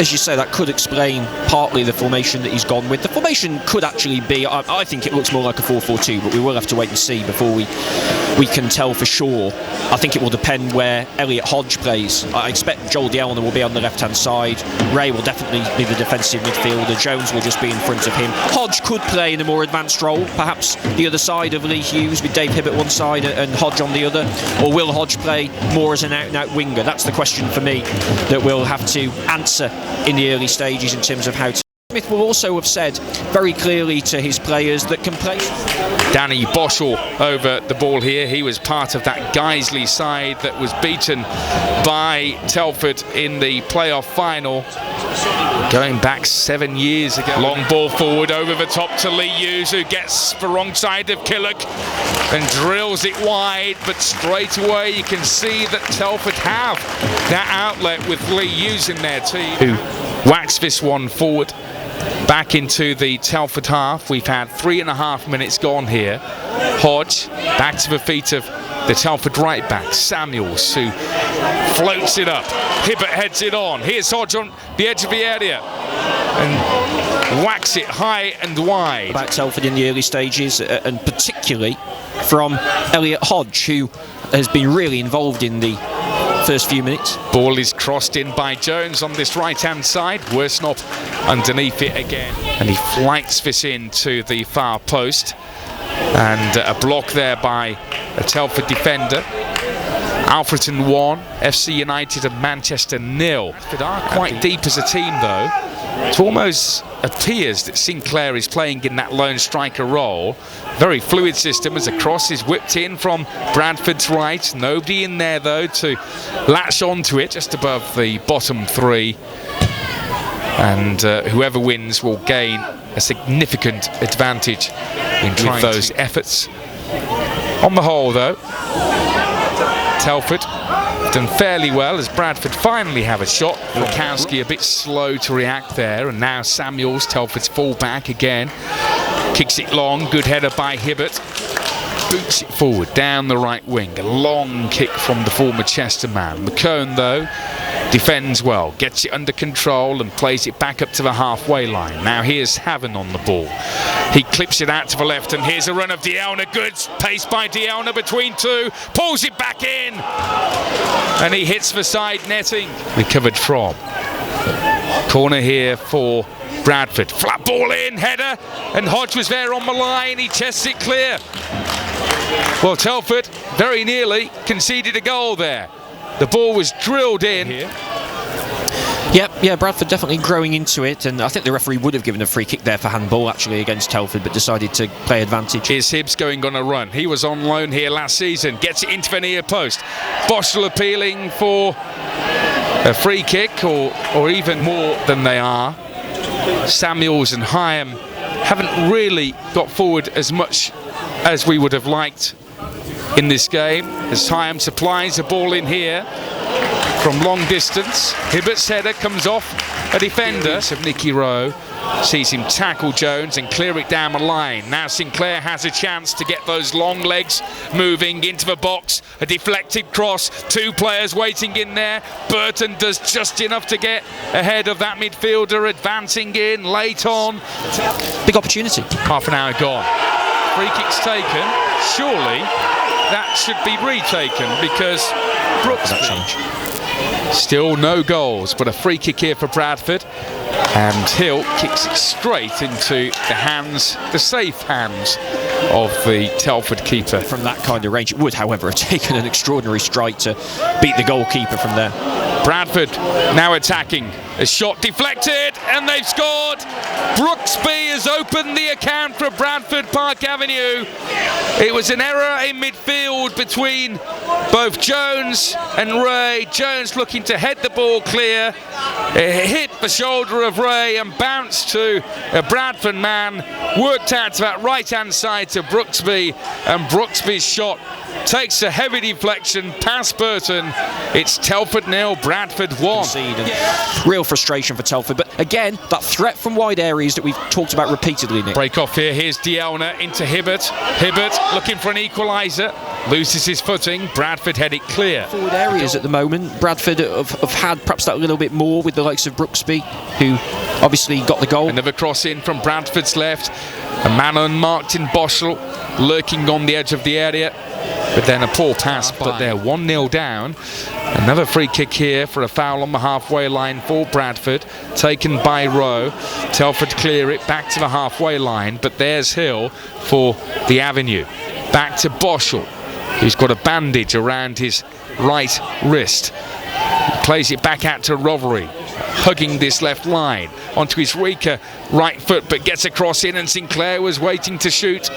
as you say, that could explain partly the formation that he's gone with. The formation could actually be, I think it looks more like a 4-4-2, but we will have to wait and see before we can tell for sure. I think it will depend where Elliot Hodge plays. I expect Joel Dielna will be on the left-hand side. Ray will definitely be the defensive midfielder. Jones will just be in front of him. Hodge could play in a more advanced role, perhaps the other side of Lee Hughes with Dave Hibbert one side and Hodge on the other. Or will Hodge play more as an out-and-out winger? That's the question for me that we'll have to answer in the early stages in terms of how to. Smith will also have said very clearly to his players that can play. Danny Boschel over the ball here. He was part of that Guiseley side that was beaten by Telford in the playoff final going back 7 years ago. Long ball forward over the top to Lee Hughes, who gets the wrong side of Killock and drills it wide, but straight away you can see that Telford have that outlet with Lee Hughes in their team, who whacks this one forward back into the Telford half. We've had 3.5 minutes gone here. Hodge back to the feet of the Telford right back, Samuels, who floats it up. Hibbert heads it on. Here's Hodge on the edge of the area and whacks it high and wide. About Telford in the early stages, and particularly from Elliot Hodge, who has been really involved in the first few minutes. Ball is crossed in by Jones on this right-hand side. Worsnop underneath it again, and he flights this into the far post, and a block there by a Telford defender. Alfreton 1, FC United and Manchester 0. They are quite deep as a team though. It almost appears that Sinclair is playing in that lone striker role. Very fluid system as a cross is whipped in from Bradford's right. Nobody in there though to latch onto it, just above the bottom three. And whoever wins will gain a significant advantage in those efforts. On the whole though, Telford done fairly well as Bradford finally have a shot. Lukowski a bit slow to react there, and now Samuels, Telford's full-back again, kicks it long. Good header by Hibbert. Boots it forward down the right wing. A long kick from the former Chester man. McCone though defends well, gets it under control and plays it back up to the halfway line. Now here's Haven on the ball. He clips it out to the left, and here's a run of Dielna. Good pace by Dielna between two, pulls it back in, and he hits the side netting. Recovered from. Corner here for Bradford. Flat ball in, header, and Hodge was there on the line. He chests it clear. Well, Telford very nearly conceded a goal there. The ball was drilled in here. Yeah, Bradford definitely growing into it, and I think the referee would have given a free kick there for handball actually against Telford, but decided to play advantage. Here's Hibbs going on a run. He was on loan here last season, gets it into the near post. Boschel appealing for a free kick, or even more than they are. Samuels and Hyam haven't really got forward as much as we would have liked in this game, as Hyam supplies a ball in here from long distance. Hibbert's header comes off a defender of Nicky Rowe, sees him tackle Jones and clear it down the line. Now Sinclair has a chance to get those long legs moving into the box. A deflected cross, two players waiting in there. Burton does just enough to get ahead of that midfielder, advancing in late on. Big opportunity. Half an hour gone. Free kick's taken. Surely that should be retaken, because Brooksby. Still no goals, but a free kick here for Bradford, and Hill kicks it straight into the hands, the safe hands of the Telford keeper. From that kind of range, it would, however, have taken an extraordinary strike to beat the goalkeeper from there. Bradford now attacking. A shot deflected, and they've scored. Brooksby has opened the account for Bradford Park Avenue. It was an error in midfield between both Jones and Ray. Jones looking to head the ball clear. It hit the shoulder of Ray and bounced to a Bradford man. Worked out to that right-hand side to Brooksby, and Brooksby's shot takes a heavy deflection past Burton. It's Telford 0, Bradford 1. Real frustration for Telford, but again, that threat from wide areas that we've talked about repeatedly, Nick. Break off here, here's Dielna into Hibbert. Hibbert looking for an equaliser. loses his footing. Bradford head it clear. Forward areas at the moment. Bradford have had perhaps that little bit more with the likes of Brooksby, who obviously got the goal. Another cross in from Bradford's left. A man unmarked in Boschel, lurking on the edge of the area. But then a poor pass, but they're 1-0 down. Another free kick here for a foul on the halfway line for Bradford, taken by Rowe. Telford clear it back to the halfway line, but there's Hill for the Avenue. Back to Boschel, who's got a bandage around his right wrist. He plays it back out to Rovery, hugging this left line onto his weaker right foot, but gets a cross in, and Sinclair was waiting to shoot.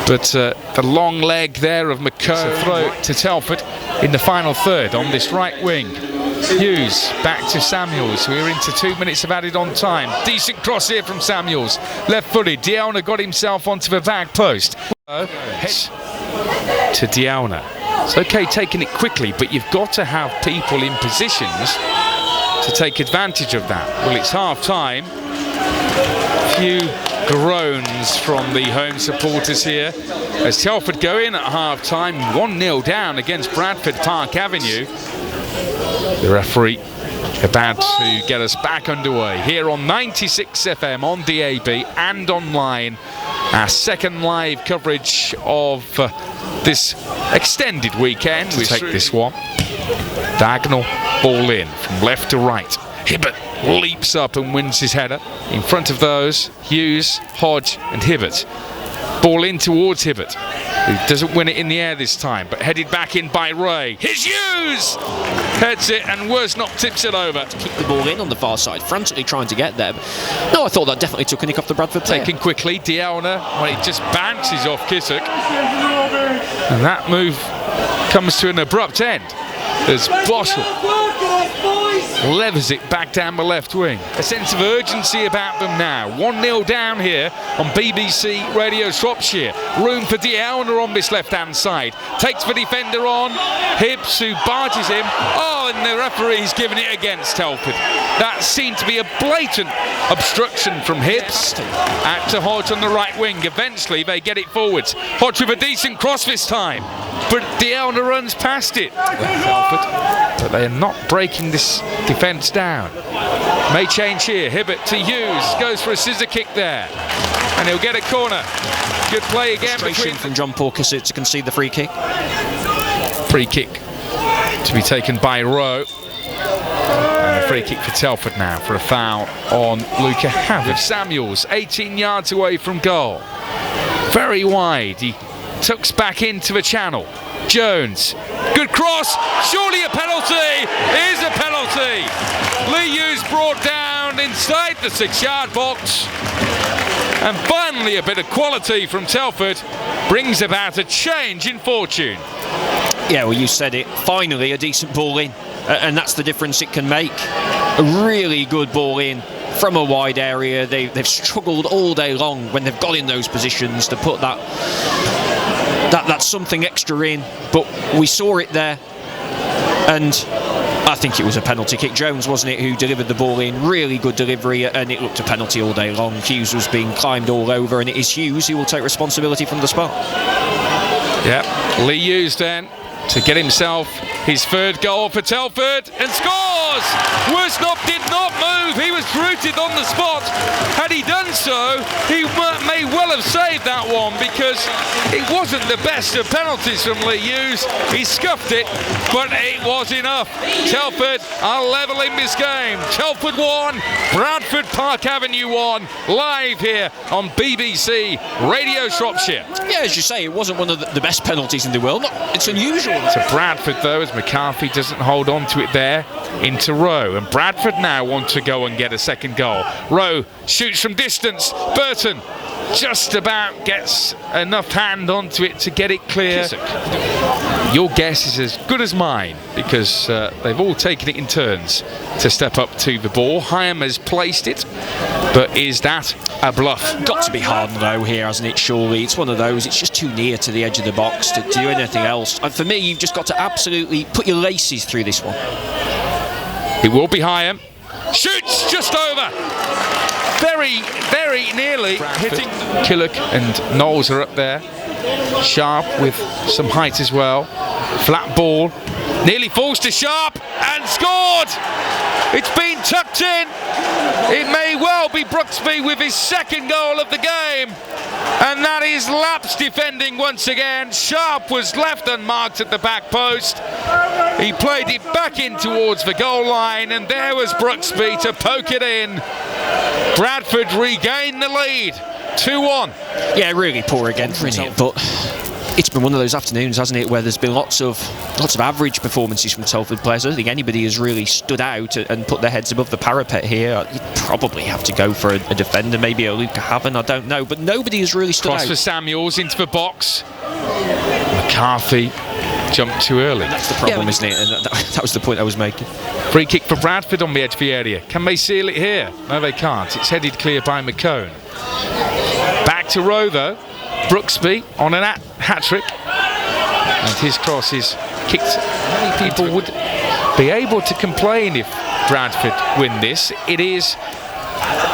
But the long leg there of McCone. Throw to Telford in the final third on this right wing. Hughes back to Samuels. We're into 2 minutes of added on time. Decent cross here from Samuels. Left-footed. Diauna got himself onto the back post. Head to Diauna. It's okay taking it quickly, but you've got to have people in positions to take advantage of that. Well, it's half-time. Few groans from the home supporters here as Telford go in at half-time, 1-0 down against Bradford Park Avenue. The referee about to get us back underway here on 96 FM on DAB and online. Our second live coverage of this extended weekend. We take this one. Diagonal ball in from left to right. Hibbert leaps up and wins his header. In front of those, Hughes, Hodge and Hibbert. Ball in towards Hibbert, who doesn't win it in the air this time, but headed back in by Ray. Here's Hughes! Heads it, and Worsnop tips it over. To keep the ball in on the far side, frantically trying to get there. No, I thought that definitely took a nick off the Bradford player. Taken quickly, Diauna, when it just bounces off Kissock. And that move comes to an abrupt end as Boschel levers it back down the left wing. A sense of urgency about them now. 1-0 down here on BBC Radio Shropshire. Room for Diauna on this left-hand side. Takes the defender on. Hibbs, who barges him. Oh, and the referee's given it against Telford. That seemed to be a blatant obstruction from Hibbs. Out to Hodge on the right wing. Eventually, they get it forwards. Hodge with a decent cross this time. But Diauna runs past it. Telford. But they are not breaking this defence down. May change here. Hibbert to Hughes. Goes for a scissor kick there. And he'll get a corner. Good play again between from John Paul Kissock to concede the free kick. Free kick to be taken by Rowe. And a free kick for Telford now for a foul on Luca Howard. Samuels, 18 yards away from goal. Very wide. He tucks back into the channel. Jones, good cross, surely a penalty, it is a penalty. Lee Hughes brought down inside the 6-yard box. And finally a bit of quality from Telford brings about a change in fortune. Yeah, well, you said it, finally a decent ball in, and that's the difference it can make. A really good ball in from a wide area. They've struggled all day long when they've got in those positions to put that's something extra in, but we saw it there, and I think it was a penalty kick. Jones, wasn't it, who delivered the ball in? Really good delivery, and it looked a penalty all day long. Hughes was being climbed all over, and it is Hughes who will take responsibility from the spot. Yeah, Lee Hughes then to get himself his third goal for Telford, and scores! Worsnop did not move, he was rooted on the spot. Had he done so, he may well have saved that one, because it wasn't the best of penalties from Lee Hughes. He scuffed it, but it was enough. Telford are levelling this game. Telford 1, Bradford Park Avenue 1, live here on BBC Radio Shropshire. Yeah, as you say, it wasn't one of the best penalties in the world. It's unusual. To Bradford though, as McCarthy doesn't hold on to it there, into Rowe, and Bradford now want to go and get a second goal. Rowe shoots from distance. Burton just about gets enough hand onto it to get it clear. Your guess is as good as mine, because they've all taken it in turns to step up to the ball. Hyam has placed it, but is that a bluff? Got to be hard and low here, hasn't it, surely? It's one of those, it's just too near to the edge of the box to do anything else. And for me, you've just got to absolutely put your laces through this one. It will be Hyam. Shoots just over. Very, very nearly hitting. Killock and Knowles are up there. Sharp with some height as well. Flat ball. Nearly falls to Sharp and scored! It's been tucked in. It may well be Brooksby with his second goal of the game. And that is lapse defending once again. Sharp was left unmarked at the back post. He played it back in towards the goal line, and there was Brooksby to poke it in. Bradford regained the lead, 2-1. Yeah, really poor again for Telford, but it's been one of those afternoons, hasn't it, where there's been lots of average performances from Telford players. I don't think anybody has really stood out and put their heads above the parapet here. You'd probably have to go for a defender, maybe a Luca Haven, I don't know, but nobody has really stood out. Cross for Samuels into the box. McCarthy jumped too early. That's the problem, isn't it? And that was the point I was making. Free kick for Bradford on the edge of the area. Can they seal it here? No, they can't. It's headed clear by McCone. Back to Rowe, though. Brooksby on an hat-trick, and his cross is kicked. Many people would be able to complain if Bradford win this. It is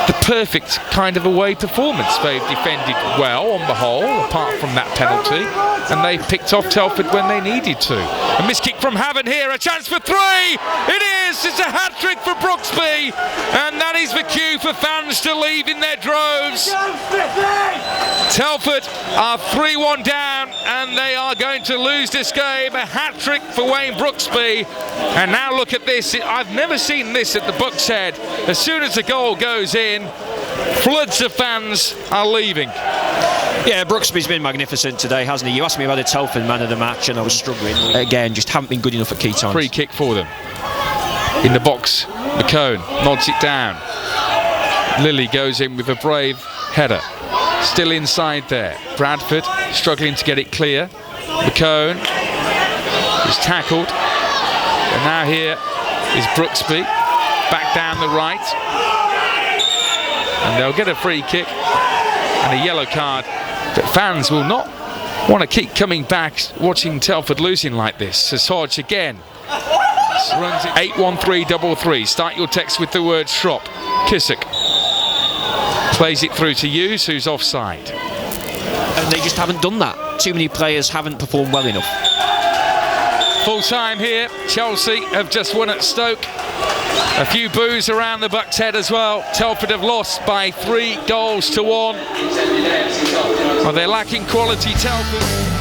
the perfect kind of away performance. They've defended well on the whole, apart from that penalty, and they've picked off Telford when they needed to. A missed kick from Haven here, a chance for three! It is! It's a hat-trick for Brooksby, and that is the cue for fans to leave in their droves. Telford are 3-1 down, and they are going to lose this game. A hat-trick for Wayne Brooksby, and now look at this. I've never seen this at the Bucks Head. As soon as the goal goes in, floods of fans are leaving. Yeah, Brooksby's been magnificent today, hasn't he? You asked me about the Telford man of the match, and I was struggling. Again, just haven't been good enough at key times. Free kick for them. In the box, McCone nods it down. Lilly goes in with a brave header. Still inside there. Bradford struggling to get it clear. McCone is tackled. And now here is Brooksby. Back down the right. And they'll get a free kick and a yellow card. But fans will not want to keep coming back watching Telford losing like this. As Hodge again runs it. 81333. Start your text with the word Shrop. Kissick plays it through to Hughes, who's offside. And they just haven't done that. Too many players haven't performed well enough. Full time here. Chelsea have just won at Stoke. A few boos around the Bucks Head as well. Telford have lost by 3-1. Well, they're lacking quality, Telford.